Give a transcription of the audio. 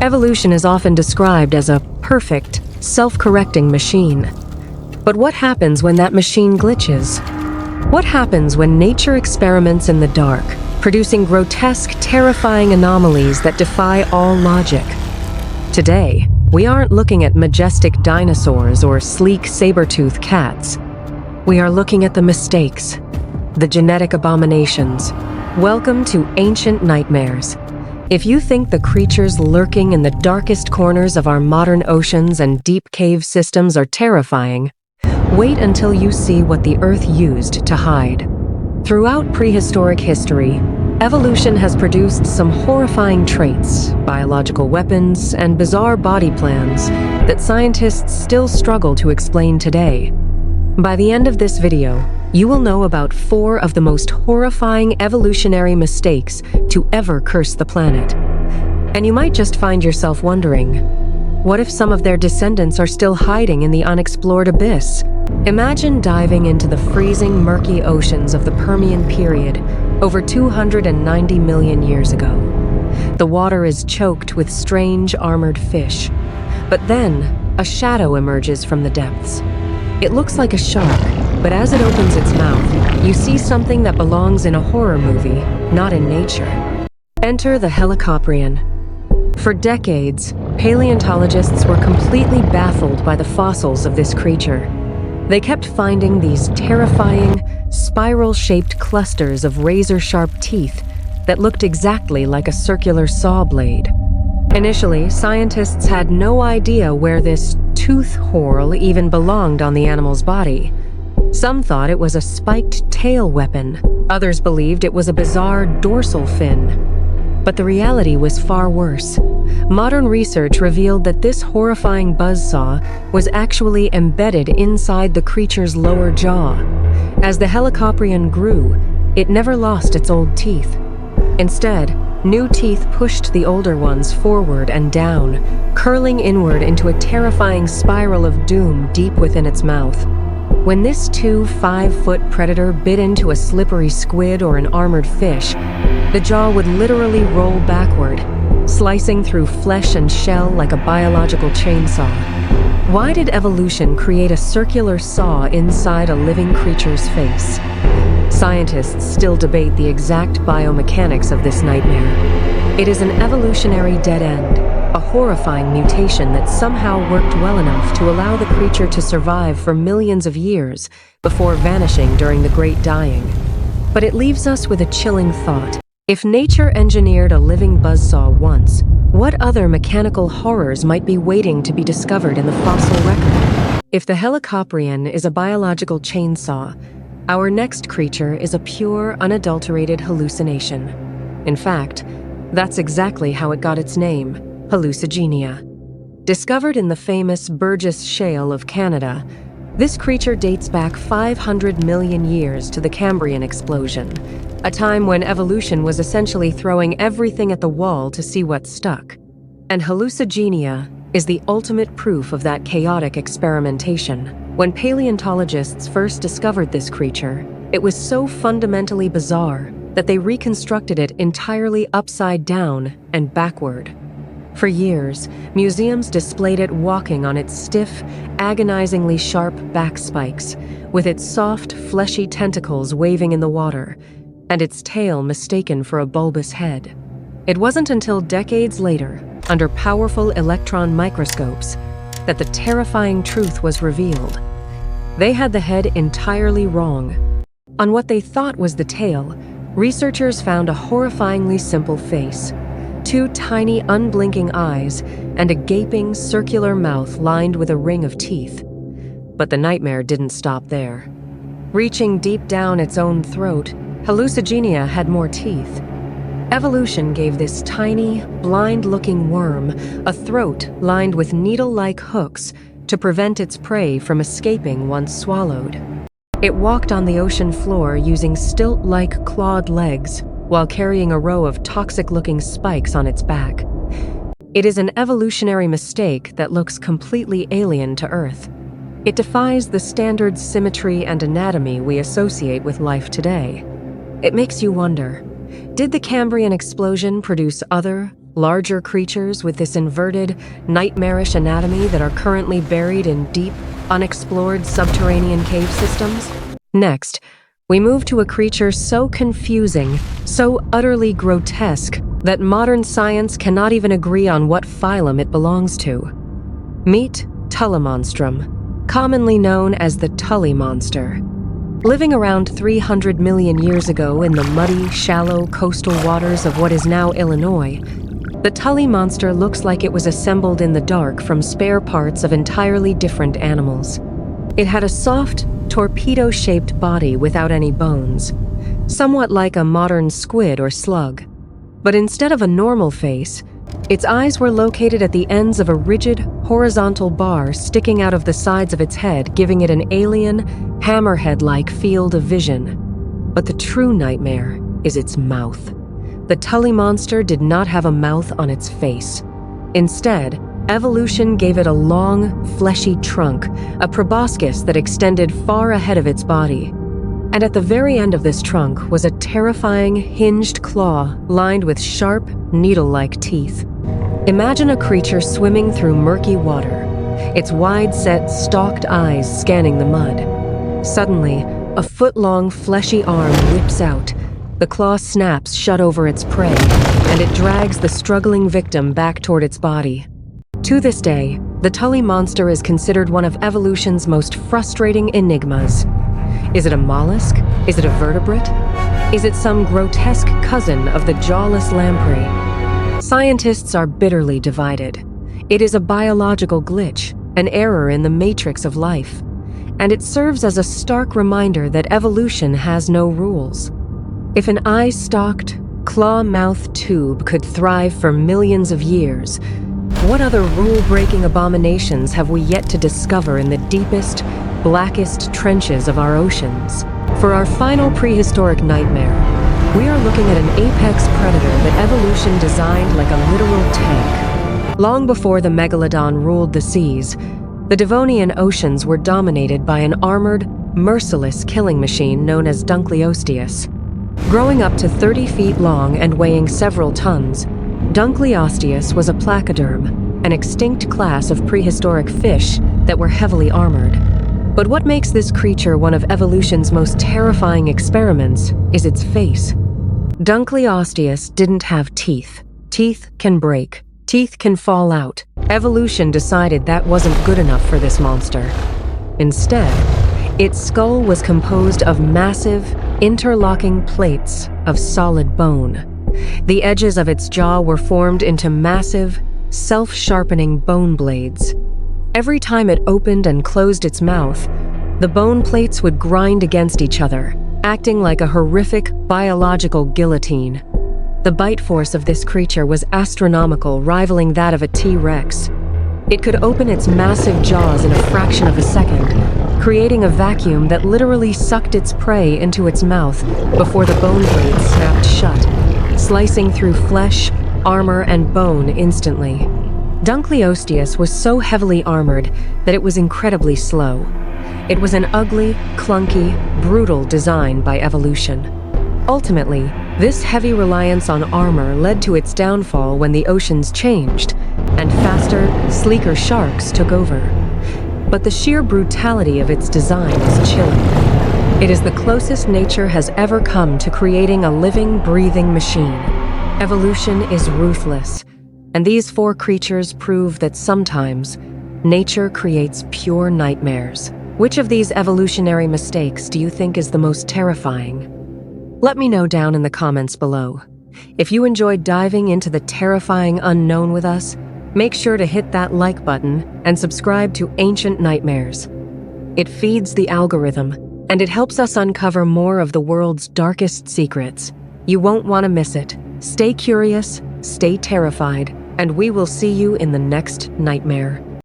Evolution is often described as a perfect, self-correcting machine. But what happens when that machine glitches? What happens when nature experiments in the dark, producing grotesque, terrifying anomalies that defy all logic? Today, we aren't looking at majestic dinosaurs or sleek saber-toothed cats. We are looking at the mistakes, the genetic abominations. Welcome to Ancient Nightmares. If you think the creatures lurking in the darkest corners of our modern oceans and deep cave systems are terrifying, wait until you see what the Earth used to hide. Throughout prehistoric history, evolution has produced some horrifying traits, biological weapons, and bizarre body plans that scientists still struggle to explain today. By the end of this video, you will know about 4 of the most horrifying evolutionary mistakes to ever curse the planet. And you might just find yourself wondering, what if some of their descendants are still hiding in the unexplored abyss? Imagine diving into the freezing, murky oceans of the Permian period over 290 million years ago. The water is choked with strange, armored fish. But then, a shadow emerges from the depths. It looks like a shark, but as it opens its mouth, you see something that belongs in a horror movie, not in nature. Enter the Helicoprion. For decades, paleontologists were completely baffled by the fossils of this creature. They kept finding these terrifying, spiral-shaped clusters of razor-sharp teeth that looked exactly like a circular saw blade. Initially, scientists had no idea where this tooth whorl even belonged on the animal's body. Some thought it was a spiked tail weapon. Others believed it was a bizarre dorsal fin. But the reality was far worse. Modern research revealed that this horrifying buzzsaw was actually embedded inside the creature's lower jaw. As the Helicoprion grew, it never lost its old teeth. Instead, new teeth pushed the older ones forward and down, curling inward into a terrifying spiral of doom deep within its mouth. When this 5-foot predator bit into a slippery squid or an armored fish, the jaw would literally roll backward, slicing through flesh and shell like a biological chainsaw. Why did evolution create a circular saw inside a living creature's face? Scientists still debate the exact biomechanics of this nightmare. It is an evolutionary dead end, a horrifying mutation that somehow worked well enough to allow the creature to survive for millions of years before vanishing during the Great Dying. But it leaves us with a chilling thought. If nature engineered a living buzzsaw once, what other mechanical horrors might be waiting to be discovered in the fossil record? If the Helicoprion is a biological chainsaw, our next creature is a pure, unadulterated hallucination. In fact, that's exactly how it got its name, Hallucigenia. Discovered in the famous Burgess Shale of Canada, this creature dates back 500 million years to the Cambrian explosion, a time when evolution was essentially throwing everything at the wall to see what stuck. And Hallucigenia is the ultimate proof of that chaotic experimentation. When paleontologists first discovered this creature, it was so fundamentally bizarre that they reconstructed it entirely upside down and backward. For years, museums displayed it walking on its stiff, agonizingly sharp back spikes, with its soft, fleshy tentacles waving in the water, and its tail mistaken for a bulbous head. It wasn't until decades later, under powerful electron microscopes, that the terrifying truth was revealed. They had the head entirely wrong. On what they thought was the tail, researchers found a horrifyingly simple face. 2 tiny, unblinking eyes, and a gaping, circular mouth lined with a ring of teeth. But the nightmare didn't stop there. Reaching deep down its own throat, Hallucigenia had more teeth. Evolution gave this tiny, blind-looking worm a throat lined with needle-like hooks to prevent its prey from escaping once swallowed. It walked on the ocean floor using stilt-like clawed legs, while carrying a row of toxic-looking spikes on its back. It is an evolutionary mistake that looks completely alien to Earth. It defies the standard symmetry and anatomy we associate with life today. It makes you wonder, did the Cambrian explosion produce other, larger creatures with this inverted, nightmarish anatomy that are currently buried in deep, unexplored subterranean cave systems? Next, we move to a creature so confusing, so utterly grotesque, that modern science cannot even agree on what phylum it belongs to. Meet Tullimonstrum, commonly known as the Tully monster. Living around 300 million years ago in the muddy, shallow coastal waters of what is now Illinois, the Tully monster looks like it was assembled in the dark from spare parts of entirely different animals. It had a soft, torpedo-shaped body without any bones, somewhat like a modern squid or slug. But instead of a normal face, its eyes were located at the ends of a rigid, horizontal bar sticking out of the sides of its head, giving it an alien, hammerhead-like field of vision. But the true nightmare is its mouth. The Tully monster did not have a mouth on its face. Instead, evolution gave it a long, fleshy trunk, a proboscis that extended far ahead of its body. And at the very end of this trunk was a terrifying, hinged claw lined with sharp, needle-like teeth. Imagine a creature swimming through murky water, its wide-set, stalked eyes scanning the mud. Suddenly, a foot-long, fleshy arm whips out. The claw snaps shut over its prey, and it drags the struggling victim back toward its body. To this day, the Tully monster is considered one of evolution's most frustrating enigmas. Is it a mollusk? Is it a vertebrate? Is it some grotesque cousin of the jawless lamprey? Scientists are bitterly divided. It is a biological glitch, an error in the matrix of life, and it serves as a stark reminder that evolution has no rules. If an eye-stalked, claw-mouthed tube could thrive for millions of years, what other rule-breaking abominations have we yet to discover in the deepest, blackest trenches of our oceans? For our final prehistoric nightmare, we are looking at an apex predator that evolution designed like a literal tank. Long before the megalodon ruled the seas, the Devonian oceans were dominated by an armored, merciless killing machine known as Dunkleosteus. Growing up to 30 feet long and weighing several tons, Dunkleosteus was a placoderm, an extinct class of prehistoric fish that were heavily armored. But what makes this creature one of evolution's most terrifying experiments is its face. Dunkleosteus didn't have teeth. Teeth can break. Teeth can fall out. Evolution decided that wasn't good enough for this monster. Instead, its skull was composed of massive, interlocking plates of solid bone. The edges of its jaw were formed into massive, self-sharpening bone blades. Every time it opened and closed its mouth, the bone plates would grind against each other, acting like a horrific biological guillotine. The bite force of this creature was astronomical, rivaling that of a T-Rex. It could open its massive jaws in a fraction of a second, creating a vacuum that literally sucked its prey into its mouth before the bone blades snapped shut, slicing through flesh, armor, and bone instantly. Dunkleosteus was so heavily armored that it was incredibly slow. It was an ugly, clunky, brutal design by evolution. Ultimately, this heavy reliance on armor led to its downfall when the oceans changed, and faster, sleeker sharks took over. But the sheer brutality of its design is chilling. It is the closest nature has ever come to creating a living, breathing machine. Evolution is ruthless, and these four creatures prove that sometimes nature creates pure nightmares. Which of these evolutionary mistakes do you think is the most terrifying? Let me know down in the comments below. If you enjoyed diving into the terrifying unknown with us, make sure to hit that like button and subscribe to Ancient Nightmares. It feeds the algorithm, and it helps us uncover more of the world's darkest secrets. You won't want to miss it. Stay curious, stay terrified, and we will see you in the next nightmare.